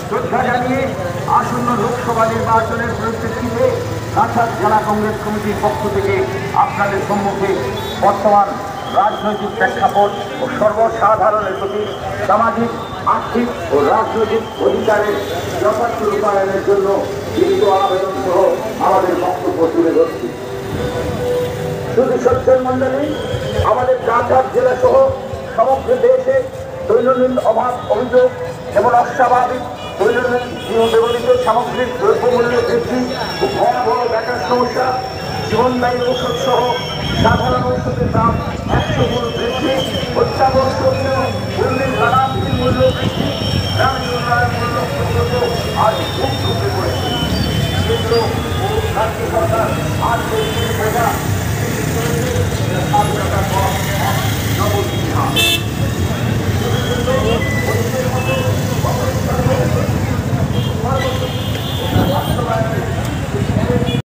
শ্রদ্ধা জানিয়ে আসন্ন লোকসভা নির্বাচনের পরিপ্রেক্ষিতে কাছাড় জেলা কংগ্রেস কমিটির পক্ষ থেকে আপনাদের সম্মুখে বর্তমান রাজনৈতিক প্রেক্ষাপট ও সর্বসাধারণের প্রতি সামাজিক, আর্থিক ও রাজনৈতিক অধিকারের যথার্থ রূপায়ণের জন্য লিখিত আবেদন সহ আমাদের বক্তব্য তুলে ধরছি। শুধু সজ্জন মন্ডলী, আমাদের কাছাড় জেলা সহ সমগ্র দেশে দৈনন্দিন অভাব অভিযোগ যেমন অস্বাভাবিক দৈনন্দিন ব্যবহৃত সামগ্রিক দ্রব্যমূল্য বৃদ্ধি ও ভয়াবহ বেকার সমস্যা, জীবনদায়ী ঔষধ সহ সাধারণ ঔষধের দাম 100 গুণ বৃদ্ধি, অত্যাবশ্যকীয় মূল্যের নানাবিধ মূল্য বৃদ্ধি, গ্রামীণ উন্নয়ন মূল্য পর্যন্ত আজ খুব ঢুকে পড়েছে। কেন্দ্র ও রাজ্য সরকার আজ বোঝা স্বাধীনতার পর নবদিহা